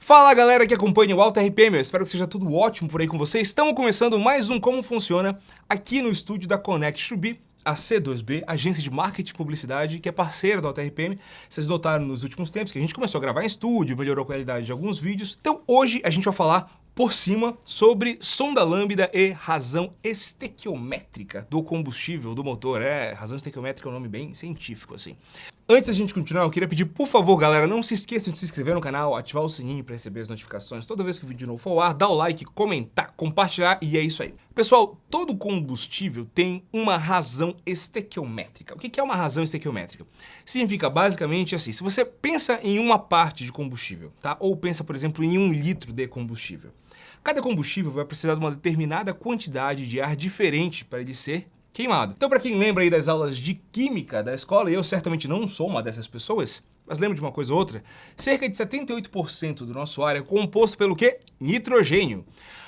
Fala galera que acompanha o Alto RPM, eu espero que seja tudo ótimo por aí com vocês. Estamos começando mais um Como Funciona aqui no estúdio da Connect2B, a C2B, agência de marketing e publicidade, que é parceira do Alto RPM. Vocês notaram nos últimos tempos que a gente começou a gravar em estúdio, melhorou a qualidade de alguns vídeos. Então hoje a gente vai falar por cima sobre sonda lambda e razão estequiométrica do combustível do motor. Razão estequiométrica é um nome bem científico assim. Antes da gente continuar, eu queria pedir, por favor, galera, não se esqueçam de se inscrever no canal, ativar o sininho para receber as notificações toda vez que o vídeo novo for ao ar, dar o like, comentar, compartilhar e é isso aí. Pessoal, todo combustível tem uma razão estequiométrica. O que é uma razão estequiométrica? Significa basicamente assim, se você pensa em uma parte de combustível, tá? Ou pensa, por exemplo, em 1 litro de combustível. Cada combustível vai precisar de uma determinada quantidade de ar diferente para ele ser queimado. Então, para quem lembra aí das aulas de química da escola, eu certamente não sou uma dessas pessoas, mas lembro de uma coisa ou outra, cerca de 78% do nosso ar é composto pelo quê? Nitrogênio.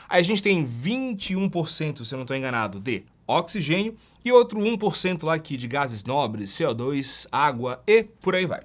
Aí a gente tem 21%, se eu não estou enganado, de oxigênio e outro 1% lá aqui de gases nobres, CO2, água e por aí vai.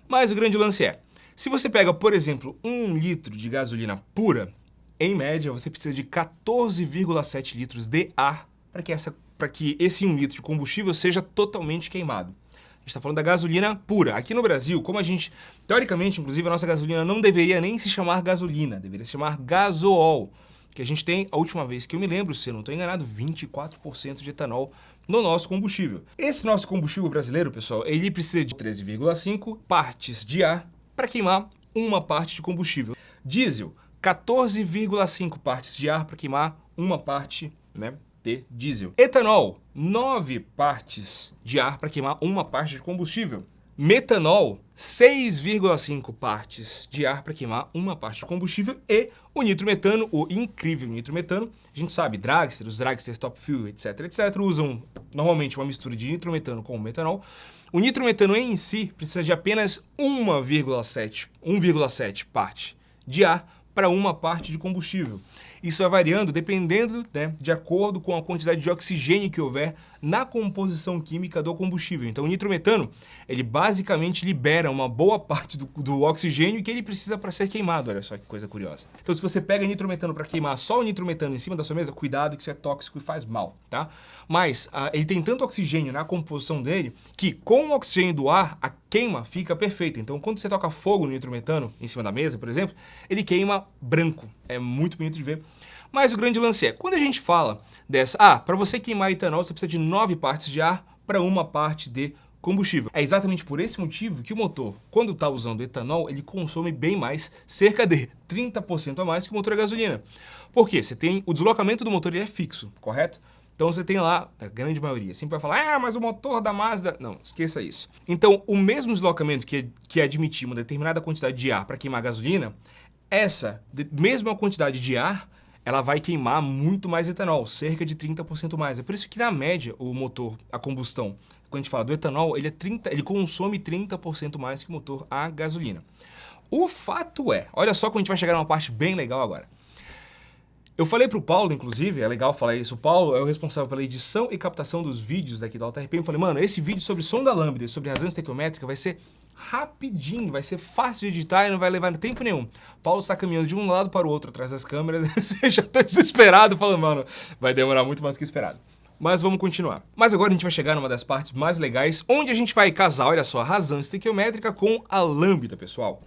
Mas o grande lance é, se você pega, por exemplo, 1 litro de gasolina pura, em média você precisa de 14,7 litros de ar para que esse 1 litro de combustível seja totalmente queimado. A gente está falando da gasolina pura. Aqui no Brasil, como a gente, teoricamente, inclusive, a nossa gasolina não deveria nem se chamar gasolina, deveria se chamar gasol, que a gente tem, a última vez que eu me lembro, se eu não estou enganado, 24% de etanol no nosso combustível. Esse nosso combustível brasileiro, pessoal, ele precisa de 13,5 partes de ar para queimar uma parte de combustível. Diesel, 14,5 partes de ar para queimar uma parte, né, de diesel. Etanol, 9 partes de ar para queimar uma parte de combustível. Metanol, 6,5 partes de ar para queimar uma parte de combustível. E o nitrometano, o incrível nitrometano, a gente sabe, dragster, os dragsters Top Fuel, etc, usam normalmente uma mistura de nitrometano com metanol. O nitrometano em si precisa de apenas 1,7 parte de ar para uma parte de combustível. Isso vai variando dependendo, né, de acordo com a quantidade de oxigênio que houver na composição química do combustível. Então o nitrometano, ele basicamente libera uma boa parte do oxigênio que ele precisa para ser queimado. Olha só que coisa curiosa. Então se você pega nitrometano para queimar só o nitrometano em cima da sua mesa, cuidado que isso é tóxico e faz mal, tá? Mas ele tem tanto oxigênio na composição dele que com o oxigênio do ar, a queima fica perfeita. Então quando você toca fogo no nitrometano em cima da mesa, por exemplo, ele queima branco. É muito bonito de ver. Mas o grande lance é, quando a gente fala para você queimar etanol, você precisa de 9 partes de ar para uma parte de combustível. É exatamente por esse motivo que o motor, quando está usando etanol, ele consome bem mais, cerca de 30% a mais que o motor a gasolina. Por quê? Você tem o deslocamento do motor, ele é fixo, correto? Então você tem lá, a grande maioria, sempre vai falar, mas o motor da Mazda... Não, esqueça isso. Então, o mesmo deslocamento que admitir uma determinada quantidade de ar para queimar gasolina, essa mesma quantidade de ar, ela vai queimar muito mais etanol, cerca de 30% mais. É por isso que, na média, o motor a combustão, quando a gente fala do etanol, ele consome 30% mais que o motor a gasolina. O fato é, olha só que a gente vai chegar numa parte bem legal agora. Eu falei para o Paulo, inclusive, é legal falar isso, o Paulo é o responsável pela edição e captação dos vídeos daqui do Alto RPM. Eu falei, mano, esse vídeo sobre sonda lambda e sobre razão estequiométrica vai ser rapidinho, vai ser fácil de editar e não vai levar tempo nenhum. Paulo está caminhando de um lado para o outro atrás das câmeras, você já está desesperado, falando, mano, vai demorar muito mais do que esperado. Mas vamos continuar. Mas agora a gente vai chegar numa das partes mais legais, onde a gente vai casar, olha só, a razão estequiométrica com a lambda, pessoal.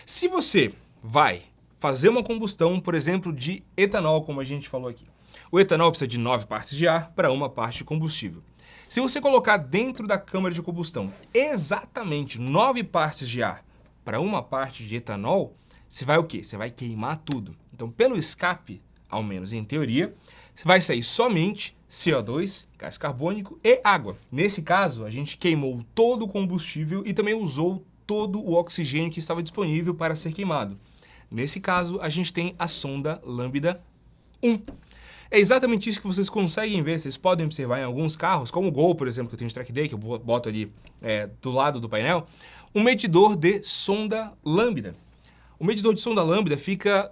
Se você vai fazer uma combustão, por exemplo, de etanol, como a gente falou aqui. O etanol precisa de 9 partes de ar para uma parte de combustível. Se você colocar dentro da câmara de combustão exatamente 9 partes de ar para uma parte de etanol, você vai o quê? Você vai queimar tudo. Então, pelo escape, ao menos em teoria, vai sair somente CO2, gás carbônico e água. Nesse caso, a gente queimou todo o combustível e também usou todo o oxigênio que estava disponível para ser queimado. Nesse caso, a gente tem a sonda lambda 1. É exatamente isso que vocês conseguem ver, vocês podem observar em alguns carros, como o Gol, por exemplo, que eu tenho de track day, que eu boto ali do lado do painel, um medidor de sonda lambda. O medidor de sonda lambda fica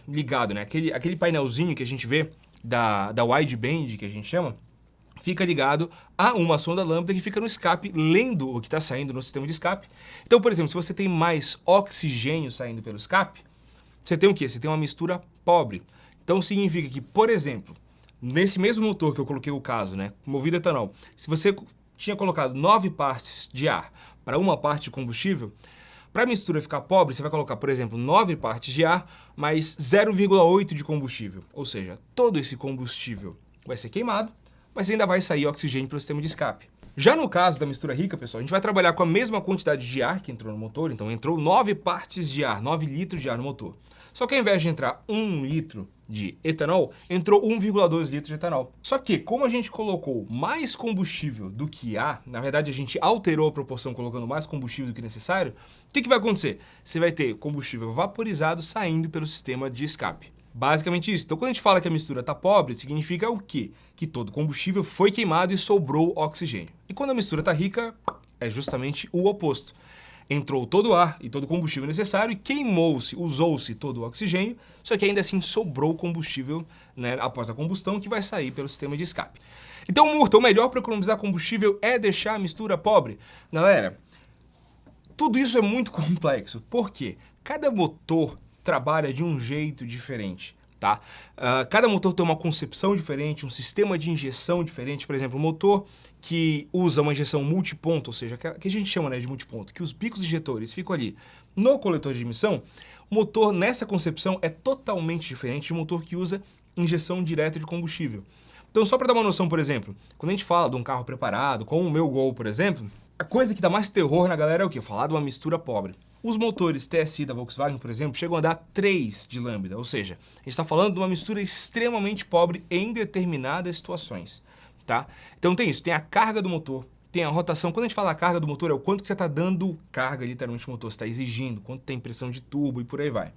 ligado, né? Aquele painelzinho que a gente vê da wideband, que a gente chama, fica ligado a uma sonda lambda que fica no escape, lendo o que está saindo no sistema de escape. Então, por exemplo, se você tem mais oxigênio saindo pelo escape, você tem o quê? Você tem uma mistura pobre. Então significa que, por exemplo, nesse mesmo motor que eu coloquei o caso, né, movido a etanol, se você tinha colocado 9 partes de ar para uma parte de combustível, para a mistura ficar pobre, você vai colocar, por exemplo, 9 partes de ar mais 0,8 de combustível. Ou seja, todo esse combustível vai ser queimado, mas ainda vai sair oxigênio para o sistema de escape. Já no caso da mistura rica, pessoal, a gente vai trabalhar com a mesma quantidade de ar que entrou no motor, então entrou 9 partes de ar, 9 litros de ar no motor. Só que ao invés de entrar 1 litro de etanol, entrou 1,2 litros de etanol. Só que, como a gente colocou mais combustível do que ar, na verdade a gente alterou a proporção colocando mais combustível do que necessário, o que vai acontecer? Você vai ter combustível vaporizado saindo pelo sistema de escape. Basicamente isso. Então, quando a gente fala que a mistura está pobre, significa o quê? Que todo combustível foi queimado e sobrou oxigênio. E quando a mistura está rica, é justamente o oposto. Entrou todo o ar e todo o combustível necessário e queimou-se, usou-se todo o oxigênio, só que ainda assim sobrou combustível, né, após a combustão, que vai sair pelo sistema de escape. Então, Murta, o melhor para economizar combustível é deixar a mistura pobre? Galera, tudo isso é muito complexo. Por quê? Cada motor trabalha de um jeito diferente, tá? Cada motor tem uma concepção diferente, um sistema de injeção diferente. Por exemplo, um motor que usa uma injeção multiponto, ou seja, que a gente chama, né, de multiponto, que os bicos injetores ficam ali no coletor de emissão, o motor nessa concepção é totalmente diferente de um motor que usa injeção direta de combustível. Então, só para dar uma noção, por exemplo, quando a gente fala de um carro preparado, como o meu Gol, por exemplo, a coisa que dá mais terror na galera é o quê? Falar de uma mistura pobre. Os motores TSI da Volkswagen, por exemplo, chegam a dar 3 de lambda, ou seja, a gente está falando de uma mistura extremamente pobre em determinadas situações, tá? Então tem isso, tem a carga do motor, tem a rotação. Quando a gente fala a carga do motor, é o quanto que você está dando carga literalmente no motor, você está exigindo, quanto tem pressão de turbo e por aí vai.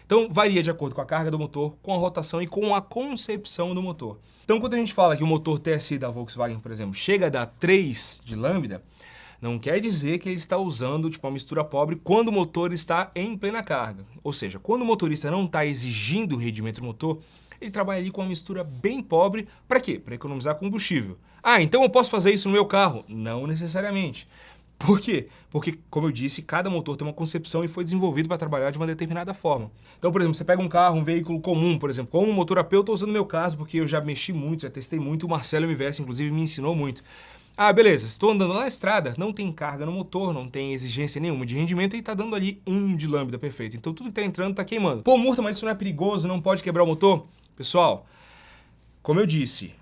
Então varia de acordo com a carga do motor, com a rotação e com a concepção do motor. Então quando a gente fala que o motor TSI da Volkswagen, por exemplo, chega a dar 3 de lambda, não quer dizer que ele está usando uma mistura pobre quando o motor está em plena carga. Ou seja, quando o motorista não está exigindo o rendimento do motor, ele trabalha ali com uma mistura bem pobre. Para quê? Para economizar combustível. Ah, então eu posso fazer isso no meu carro? Não necessariamente. Por quê? Porque, como eu disse, cada motor tem uma concepção e foi desenvolvido para trabalhar de uma determinada forma. Então, por exemplo, você pega um carro, um veículo comum, por exemplo, como um motor AP, eu estou usando no meu caso, porque eu já mexi muito, já testei muito, o Marcelo MVS, inclusive, me ensinou muito. Ah, beleza, estou andando lá na estrada, não tem carga no motor, não tem exigência nenhuma de rendimento e está dando ali 1 de lambda, perfeito. Então tudo que está entrando está queimando. Pô, Murta, mas isso não é perigoso, não pode quebrar o motor? Pessoal, como eu disse,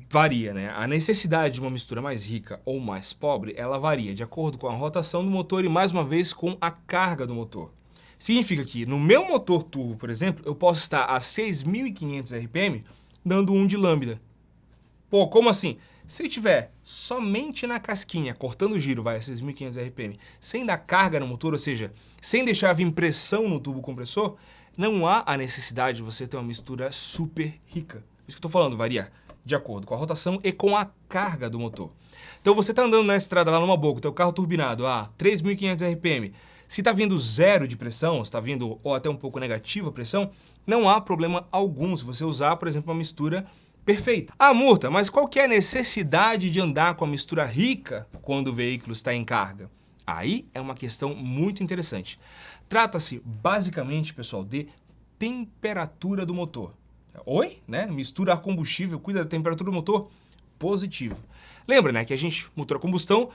varia, né? A necessidade de uma mistura mais rica ou mais pobre, ela varia de acordo com a rotação do motor e, mais uma vez, com a carga do motor. Significa que no meu motor turbo, por exemplo, eu posso estar a 6.500 RPM dando 1 de lambda. Pô, como assim? Se ele estiver somente na casquinha, cortando o giro, vai a 6.500 RPM, sem dar carga no motor, ou seja, sem deixar vir pressão no tubo compressor, não há a necessidade de você ter uma mistura super rica. Isso que eu estou falando, varia de acordo com a rotação e com a carga do motor. Então você está andando na estrada lá numa boca, teu carro turbinado a 3.500 RPM, se está vindo 0 de pressão, se está vindo ou até um pouco negativa a pressão, não há problema algum se você usar, por exemplo, uma mistura perfeita. Ah, Murta, mas qual que é a necessidade de andar com a mistura rica quando o veículo está em carga? Aí é uma questão muito interessante. Trata-se basicamente, pessoal, de temperatura do motor. Oi? Né? Mistura ar combustível, cuida da temperatura do motor? Positivo. Lembra, né, que a gente, motor a combustão,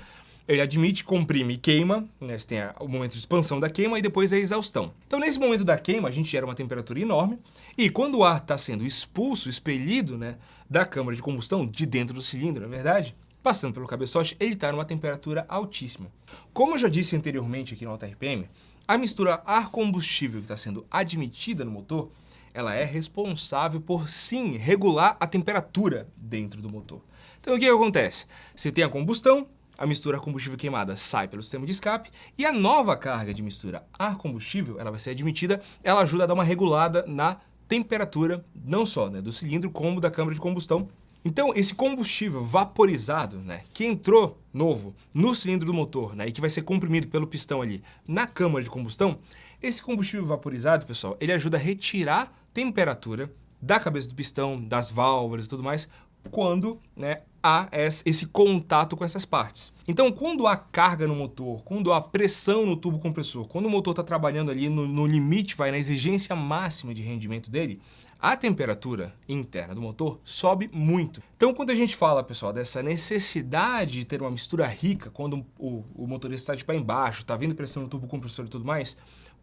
ele admite, comprime e queima, né? Você tem o momento de expansão da queima e depois a exaustão. Então, nesse momento da queima, a gente gera uma temperatura enorme e quando o ar está sendo expulso, expelido, né, da câmara de combustão, de dentro do cilindro, na verdade, passando pelo cabeçote, ele está numa temperatura altíssima. Como eu já disse anteriormente aqui no Alta RPM, a mistura ar-combustível que está sendo admitida no motor, ela é responsável por, sim, regular a temperatura dentro do motor. Então, o que acontece? Você tem a combustão, a mistura combustível queimada sai pelo sistema de escape e a nova carga de mistura ar-combustível, ela vai ser admitida, ela ajuda a dar uma regulada na temperatura, não só, né, do cilindro, como da câmara de combustão. Então, esse combustível vaporizado, né, que entrou novo no cilindro do motor, né, e que vai ser comprimido pelo pistão ali na câmara de combustão, esse combustível vaporizado, pessoal, ele ajuda a retirar temperatura da cabeça do pistão, das válvulas e tudo mais, quando, né, há esse contato com essas partes. Então, quando há carga no motor, quando há pressão no tubo compressor, quando o motor está trabalhando ali no limite, na exigência máxima de rendimento dele, a temperatura interna do motor sobe muito. Então, quando a gente fala, pessoal, dessa necessidade de ter uma mistura rica, quando o motorista está de pé embaixo, está vindo pressão no tubo compressor e tudo mais,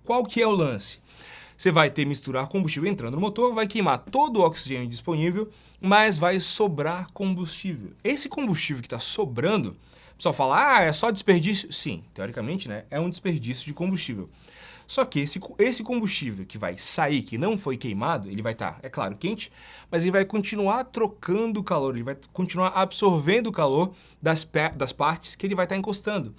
qual que é o lance? Você vai ter misturar combustível entrando no motor, vai queimar todo o oxigênio disponível, mas vai sobrar combustível. Esse combustível que está sobrando, o pessoal fala, é só desperdício? Sim, teoricamente, né, é um desperdício de combustível. Só que esse combustível que vai sair, que não foi queimado, ele vai estar, é claro, quente, mas ele vai continuar trocando calor, ele vai continuar absorvendo o calor das partes que ele vai estar encostando.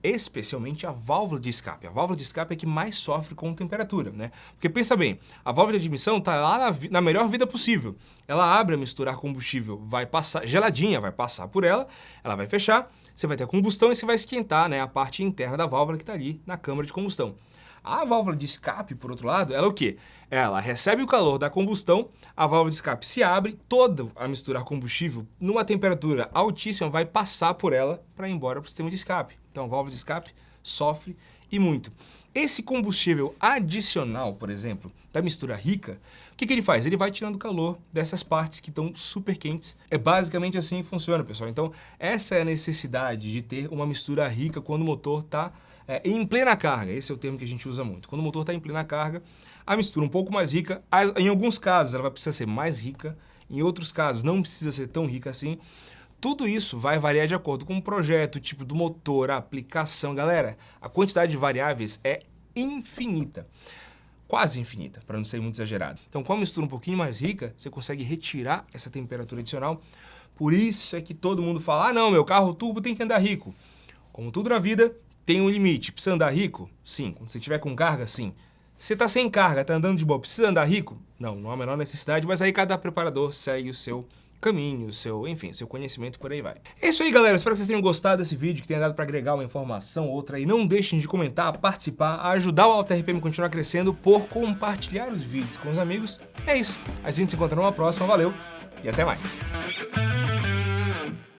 Especialmente a válvula de escape. A válvula de escape é que mais sofre com temperatura, né? Porque pensa bem, a válvula de admissão está lá na melhor vida possível. Ela abre a misturar combustível, vai passar, geladinha, vai passar por ela vai fechar, você vai ter a combustão e você vai esquentar, né, a parte interna da válvula que está ali na câmara de combustão. A válvula de escape, por outro lado, ela é o quê? Ela recebe o calor da combustão, a válvula de escape se abre, toda a misturar combustível, numa temperatura altíssima, vai passar por ela para ir embora para o sistema de escape. Então, a válvula de escape sofre e muito. Esse combustível adicional, por exemplo, da mistura rica, o que ele faz? Ele vai tirando calor dessas partes que estão super quentes. É basicamente assim que funciona, pessoal. Então, essa é a necessidade de ter uma mistura rica quando o motor está em plena carga. Esse é o termo que a gente usa muito. Quando o motor está em plena carga, a mistura um pouco mais rica, em alguns casos ela vai precisar ser mais rica, em outros casos não precisa ser tão rica assim. Tudo isso vai variar de acordo com o projeto, o tipo do motor, a aplicação. Galera, a quantidade de variáveis é infinita. Quase infinita, para não ser muito exagerado. Então, com a mistura um pouquinho mais rica, você consegue retirar essa temperatura adicional. Por isso é que todo mundo fala, não, meu carro turbo tem que andar rico. Como tudo na vida, tem um limite. Precisa andar rico? Sim. Quando você estiver com carga, sim. Você está sem carga, está andando de boa, precisa andar rico? Não há a menor necessidade, mas aí cada preparador segue o seu caminho, seu conhecimento, por aí vai. É isso aí, galera. Espero que vocês tenham gostado desse vídeo, que tenha dado para agregar uma informação ou outra. E não deixem de comentar, participar, ajudar o Auto RPM a continuar crescendo por compartilhar os vídeos com os amigos. É isso. A gente se encontra numa próxima. Valeu e até mais.